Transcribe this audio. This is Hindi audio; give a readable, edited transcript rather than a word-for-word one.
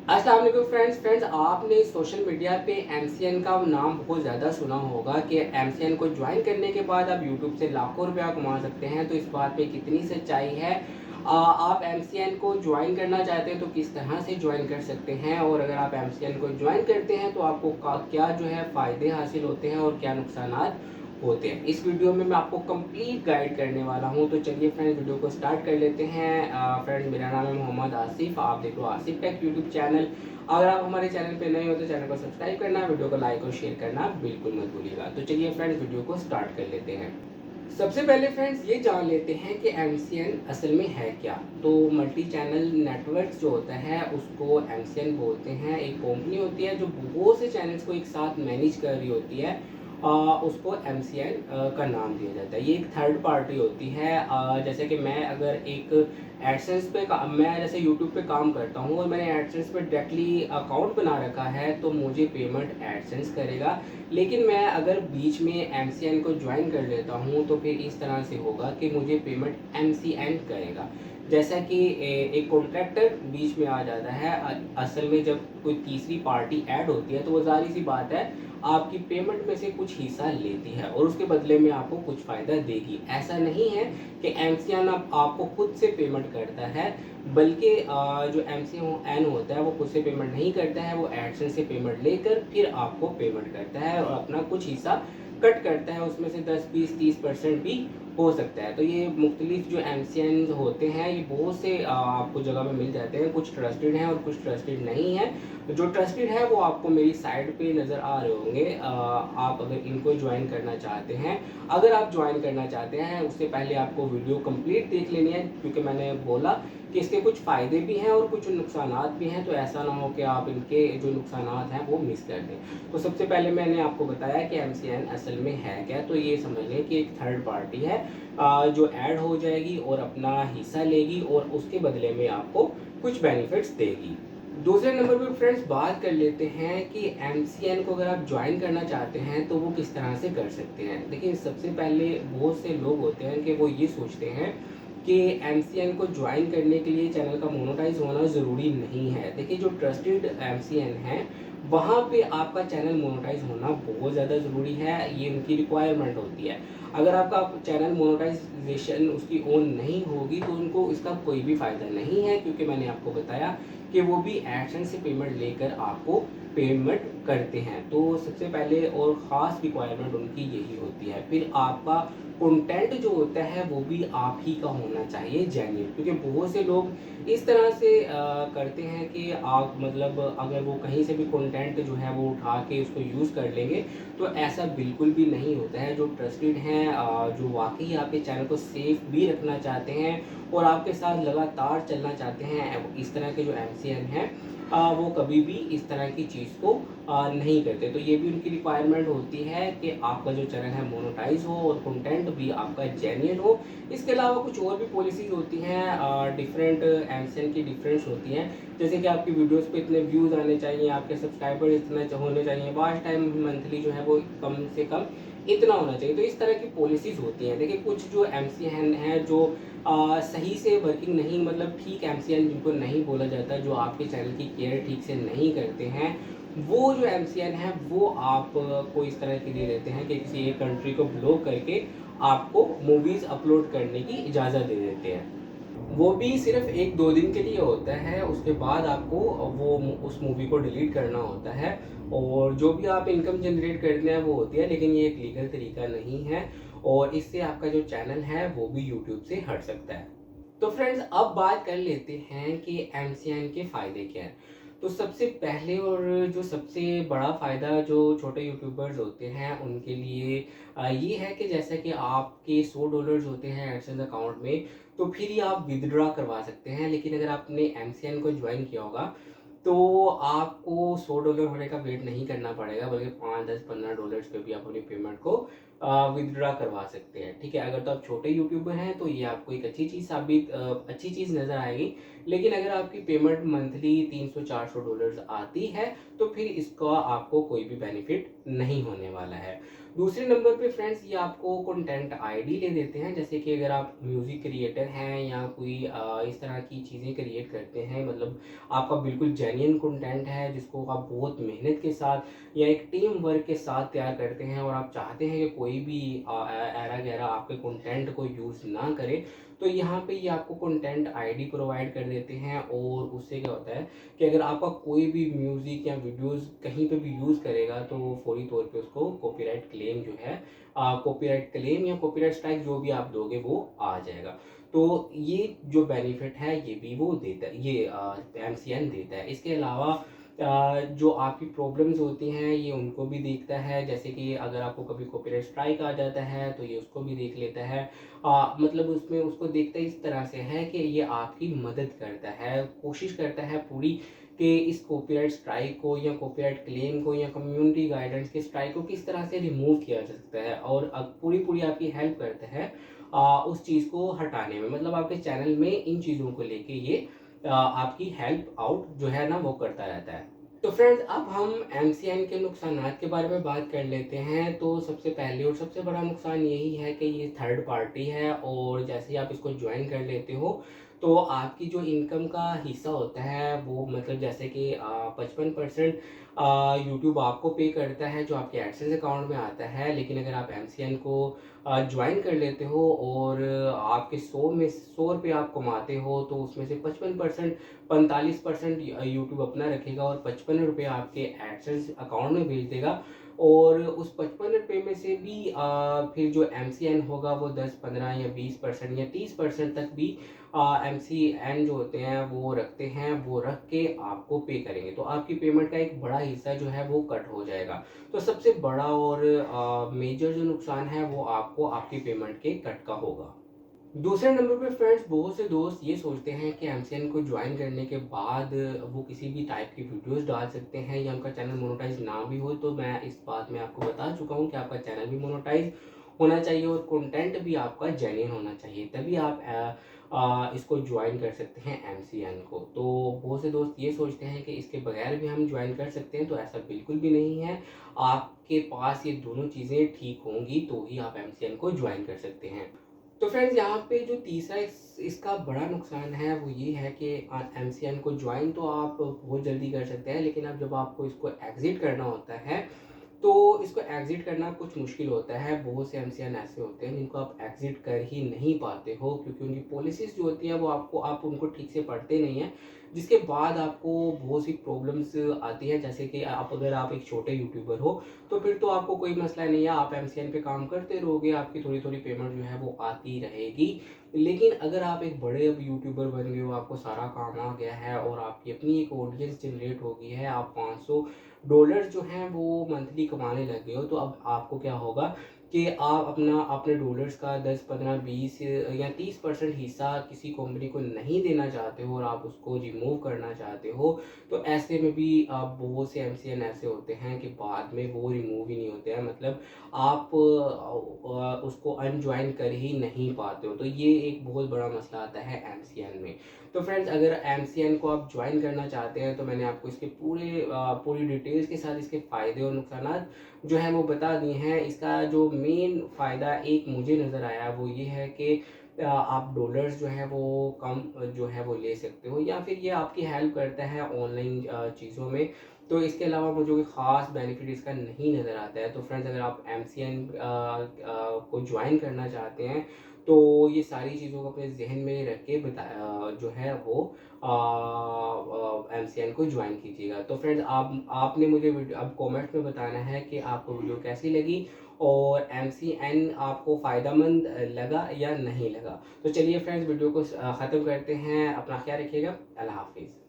अस्सलाम वालेकुम फ्रेंड्स आपने सोशल मीडिया पे एमसीएन का नाम बहुत ज़्यादा सुना होगा कि एमसीएन को ज्वाइन करने के बाद आप यूट्यूब से लाखों रुपया कमा सकते हैं। तो इस बात पे कितनी सच्चाई है? आप एमसीएन को ज्वाइन करना चाहते हैं तो किस तरह से ज्वाइन कर सकते हैं, और अगर आप एमसीएन को ज्वाइन करते हैं तो आपको क्या जो है फ़ायदे हासिल होते हैं और क्या नुकसानात होते हैं। इस वीडियो में मैं आपको कंप्लीट गाइड करने वाला हूं। तो चलिए फ्रेंड्स, वीडियो को स्टार्ट कर लेते हैं। फ्रेंड्स, मेरा नाम है मोहम्मद आसिफ, आप देख लो आसिफ टेक यूट्यूब चैनल। अगर आप हमारे चैनल पे नए हो तो चैनल को सब्सक्राइब करना, वीडियो को लाइक और शेयर करना बिल्कुल मत भूलिएगा। तो चलिए फ्रेंड्स, वीडियो को स्टार्ट कर लेते हैं। सबसे पहले फ्रेंड्स ये जान लेते हैं कि एमसीएन असल में है क्या। तो मल्टी चैनल नेटवर्क जो होता है उसको एमसीएन बोलते हैं। एक कंपनी होती है जो बहुत से चैनल्स को एक साथ मैनेज कर रही होती है। उसको एमसीएन का नाम दिया जाता है। ये एक थर्ड पार्टी होती है। जैसे कि मैं अगर एक एडसेंस पे मैं जैसे यूट्यूब पे काम करता हूँ और मैंने एडसेंस पे डायरेक्टली अकाउंट बना रखा है तो मुझे पेमेंट एडसेंस करेगा। लेकिन मैं अगर बीच में एमसीएन को ज्वाइन कर लेता हूँ तो फिर इस तरह से होगा कि मुझे पेमेंट एमसीएन करेगा। जैसा कि एक कॉन्ट्रैक्टर बीच में आ जाता है। असल में जब कोई तीसरी पार्टी ऐड होती है तो वो जाहिर सी बात है आपकी पेमेंट में से कुछ हिस्सा लेती है और उसके बदले में आपको कुछ फ़ायदा देगी। ऐसा नहीं है कि एमसीएन आपको खुद से पेमेंट करता है, बल्कि जो एमसीएन होता है वो खुद से पेमेंट नहीं करता है। वो एडसेंस से पेमेंट लेकर फिर आपको पेमेंट करता है और अपना कुछ हिस्सा कट करता है। उसमें से 10, 20, 30% भी हो सकता है। तो ये मुख्तलिफ जो एमसीएन होते हैं ये बहुत से आपको जगह में मिल जाते हैं। कुछ ट्रस्टेड हैं और कुछ ट्रस्टेड नहीं है। जो ट्रस्टेड है वो आपको मेरी साइड पे नज़र आ रहे होंगे। आप अगर इनको ज्वाइन करना चाहते हैं, अगर आप ज्वाइन करना चाहते हैं उससे पहले आपको वीडियो कंप्लीट देख लेनी है, क्योंकि मैंने बोला कि इसके कुछ फ़ायदे भी हैं और कुछ नुकसानात भी हैं। तो ऐसा ना हो कि आप इनके जो नुकसानात हैं वो मिस कर दें। तो सबसे पहले मैंने आपको बताया कि एमसीएन असल में है क्या। तो ये समझ लें कि एक थर्ड पार्टी है जो ऐड हो जाएगी और अपना हिस्सा लेगी और उसके बदले में आपको कुछ बेनिफिट्स देगी। दूसरे नंबर पे फ्रेंड्स बात कर लेते हैं कि एमसीएन को अगर आप ज्वाइन करना चाहते हैं तो वो किस तरह से कर सकते हैं। देखिए, सबसे पहले बहुत से लोग होते हैं कि वो ये सोचते हैं कि एमसीएन को ज्वाइन करने के लिए चैनल का मोनेटाइज होना ज़रूरी नहीं है। देखिए, जो ट्रस्टेड एमसीएन है वहाँ पे आपका चैनल मोनेटाइज होना बहुत ज़्यादा ज़रूरी है। ये उनकी रिक्वायरमेंट होती है। अगर आपका चैनल मोनेटाइजेशन उसकी ऑन नहीं होगी तो उनको इसका कोई भी फ़ायदा नहीं है, क्योंकि मैंने आपको बताया कि वो भी एडसेंस से पेमेंट लेकर आपको पेमेंट करते हैं। तो सबसे पहले और ख़ास रिक्वायरमेंट उनकी यही होती है। फिर आपका कंटेंट जो होता है वो भी आप ही का होना चाहिए, जेन्युइन। क्योंकि बहुत से लोग इस तरह से करते हैं कि आप मतलब अगर वो कहीं से भी कंटेंट जो है वो उठा के उसको यूज़ कर लेंगे, तो ऐसा बिल्कुल भी नहीं होता है। जो ट्रस्टेड हैं, जो वाकई आपके चैनल को सेफ भी रखना चाहते हैं और आपके साथ लगातार चलना चाहते हैं, इस तरह के जो एमसीएन हैं वो कभी भी इस तरह की चीज़ को नहीं करते। तो ये भी उनकी रिक्वायरमेंट होती है कि आपका जो चैनल है मोनेटाइज हो और कंटेंट भी आपका जेन्युइन हो। इसके अलावा कुछ और भी पॉलिसीज़ होती हैं, डिफरेंट एमसीएन की डिफरेंस होती हैं। जैसे कि आपकी वीडियोस पे इतने व्यूज़ आने चाहिए, आपके सब्सक्राइबर इतने होने चाहिए, वॉच टाइम मंथली जो है वो कम से कम इतना होना चाहिए। तो इस तरह की पॉलिसीज़ होती हैं। देखिए, कुछ जो एमसीएन हैं जो सही से वर्किंग नहीं, मतलब ठीक एमसीएन जिनको नहीं बोला जाता, जो आपके चैनल की केयर ठीक से नहीं करते हैं, वो जो एमसीएन है वो आपको इस तरह की दे देते हैं कि किसी एक कंट्री को ब्लॉक करके आपको मूवीज़ अपलोड करने की इजाज़त दे देते हैं। वो भी सिर्फ 1-2 दिन के लिए होता है। उसके बाद आपको वो उस मूवी को डिलीट करना होता है और जो भी आप इनकम जनरेट करते हैं वो होती है। लेकिन ये एक लीगल तरीका नहीं है और इससे आपका जो चैनल है वो भी यूट्यूब से हट सकता है। तो फ्रेंड्स, अब बात कर लेते हैं कि एमसीएन के फ़ायदे क्या हैं। तो सबसे पहले और जो सबसे बड़ा फ़ायदा जो छोटे यूट्यूबर्स होते हैं उनके लिए ये है कि जैसा कि आपके $100 होते हैं एडसेंस अकाउंट में, तो फिर ही आप विथड्रॉ करवा सकते हैं। लेकिन अगर आपने एमसीएन को ज्वाइन किया होगा तो आपको $100 होने का वेट नहीं करना पड़ेगा, बल्कि 5, 10, $15 पे भी आप अपनी पेमेंट को विथड्रा करवा सकते हैं। ठीक है, अगर तो आप छोटे यूट्यूबर हैं तो ये आपको एक अच्छी चीज़ नज़र आएगी। लेकिन अगर आपकी पेमेंट मंथली 300-400 डॉलर्स आती है तो फिर इसका आपको कोई भी बेनिफिट नहीं होने वाला है। दूसरे नंबर पे फ्रेंड्स ये आपको कंटेंट आईडी ले देते हैं, जैसे कि अगर आप म्यूज़िक क्रिएटर हैं या कोई इस तरह की चीज़ें क्रिएट करते हैं, मतलब आपका बिल्कुल जेन्युइन कंटेंट है जिसको आप बहुत मेहनत के साथ या एक टीम वर्क के साथ तैयार करते हैं और आप चाहते हैं कि कोई भी ऐरा गैरा आपके कंटेंट को यूज़ ना करे, तो यहाँ पे ये आपको कंटेंट आईडी प्रोवाइड कर देते हैं। और उससे क्या होता है कि अगर आपका कोई भी म्यूज़िक या वीडियोस कहीं पे भी यूज़ करेगा तो फौरी तौर पे उसको कॉपीराइट क्लेम जो है कॉपीराइट क्लेम या कॉपीराइट स्ट्राइक जो भी आप दोगे वो आ जाएगा। तो ये जो बेनिफिट है ये भी वो देता है, ये एमसीएन देता है। इसके अलावा जो आपकी प्रॉब्लम्स होती हैं ये उनको भी देखता है, जैसे कि अगर आपको कभी कॉपीराइट स्ट्राइक आ जाता है तो ये उसको भी देख लेता है। मतलब उसमें उसको देखता इस तरह से है कि ये आपकी मदद करता है, कोशिश करता है पूरी कि इस कॉपीराइट स्ट्राइक को या कॉपीराइट क्लेम को या कम्युनिटी गाइडेंस के स्ट्राइक को किस तरह से रिमूव किया जा सकता है, और पूरी पूरी आपकी हेल्प करता है उस चीज़ को हटाने में। मतलब आपके चैनल में इन चीज़ों को लेके ये आपकी हेल्प आउट जो है ना वो करता रहता है। तो फ्रेंड्स अब हम एमसीएन के नुकसानात के बारे में बात कर लेते हैं। तो सबसे पहले और सबसे बड़ा नुकसान यही है कि ये थर्ड पार्टी है, और जैसे ही आप इसको ज्वाइन कर लेते हो तो आपकी जो इनकम का हिस्सा होता है वो, मतलब जैसे कि 55% यूट्यूब आपको पे करता है जो आपके एडसेंस अकाउंट में आता है। लेकिन अगर आप एमसीएन को ज्वाइन कर लेते हो और आपके 100 रुपये आप कमाते हो तो उसमें से 55% 45% यूट्यूब अपना रखेगा और 55 रुपये आपके एडसेंस अकाउंट में भेज देगा। और उस 55 रुपये में से भी फिर जो एमसीएन होगा वो 10-15 या 20% या 30% तक भी एमसीएन जो होते हैं वो रखते हैं, वो रख के आपको पे करेंगे। तो आपकी पेमेंट का एक बड़ा हिस्सा जो है वो कट हो जाएगा। तो सबसे बड़ा और मेजर जो नुकसान है वो आपको आपकी पेमेंट के कट का होगा। दूसरे नंबर पे फ्रेंड्स बहुत से दोस्त ये सोचते हैं कि एमसीएन को ज्वाइन करने के बाद वो किसी भी टाइप की वीडियोस डाल सकते हैं या उनका चैनल मोनेटाइज ना भी हो। तो मैं इस बात में आपको बता चुका हूँ कि आपका चैनल भी मोनेटाइज होना चाहिए और कंटेंट भी आपका जेन्युइन होना चाहिए, तभी आप इसको ज्वाइन कर सकते हैं एमसीएन को। तो बहुत से दोस्त ये सोचते हैं कि इसके बगैर भी हम ज्वाइन कर सकते हैं, तो ऐसा बिल्कुल भी नहीं है। आपके पास ये दोनों चीज़ें ठीक होंगी तो ही आप एमसीएन को ज्वाइन कर सकते हैं। तो फ्रेंड्स यहाँ पे जो तीसरा इसका बड़ा नुकसान है वो ये है कि एमसीएन को ज्वाइन तो आप बहुत जल्दी कर सकते हैं, लेकिन अब जब आपको इसको एग्ज़िट करना होता है तो इसको एग्ज़िट करना कुछ मुश्किल होता है। बहुत से एमसीएन ऐसे होते हैं जिनको आप एग्ज़िट कर ही नहीं पाते हो, क्योंकि उनकी पॉलिसीज़ जो होती हैं वो आप उनको ठीक से पढ़ते नहीं हैं, जिसके बाद आपको बहुत सी प्रॉब्लम्स आती है। जैसे कि अगर आप एक छोटे यूट्यूबर हो तो फिर तो आपको कोई मसला नहीं है, आप एमसीएन पे काम करते रहोगे, आपकी थोड़ी थोड़ी पेमेंट जो है वो आती रहेगी। लेकिन अगर आप एक बड़े अब यूट्यूबर बन गए हो, आपको सारा काम आ गया है और आपकी अपनी एक ऑडियंस जनरेट हो गई है, आप $500 जो हैं वो मंथली कमाने लग गए हो, तो अब आपको क्या होगा कि आप अपने डॉलर्स का 10, 15, 20 या 30% हिस्सा किसी कंपनी को नहीं देना चाहते हो और आप उसको रिमूव करना चाहते हो। तो ऐसे में भी आप बहुत से एमसीएन ऐसे होते हैं कि बाद में वो रिमूव ही नहीं होते हैं, मतलब आप उसको अनज्वाइन कर ही नहीं पाते हो। तो ये एक बहुत बड़ा मसला आता है एमसीएन में। तो फ्रेंड्स अगर एमसीएन को आप ज्वाइन करना चाहते हैं तो मैंने आपको इसके पूरी डिटेल्स के साथ इसके फ़ायदे और नुकसान जो है वो बता दिए हैं। इसका जो मेन फ़ायदा एक मुझे नज़र आया वो ये है कि आप डॉलर्स जो है वो कम जो है वो ले सकते हो, या फिर ये आपकी हेल्प करता है ऑनलाइन चीज़ों में। तो इसके अलावा मुझे कोई ख़ास बेनिफिट इसका नहीं नज़र आता है। तो फ्रेंड्स अगर आप एमसीएन को ज्वाइन करना चाहते हैं तो ये सारी चीज़ों को अपने जहन में रख के जो है वो एमसीएन को ज्वाइन कीजिएगा। तो फ्रेंड्स आपने मुझे अब कमेंट में बताना है कि आपको वीडियो कैसी लगी और एमसीएन आपको फ़ायदेमंद लगा या नहीं लगा। तो चलिए फ्रेंड्स वीडियो को ख़त्म करते हैं। अपना ख्याल रखिएगा। अल्लाह हाफिज़।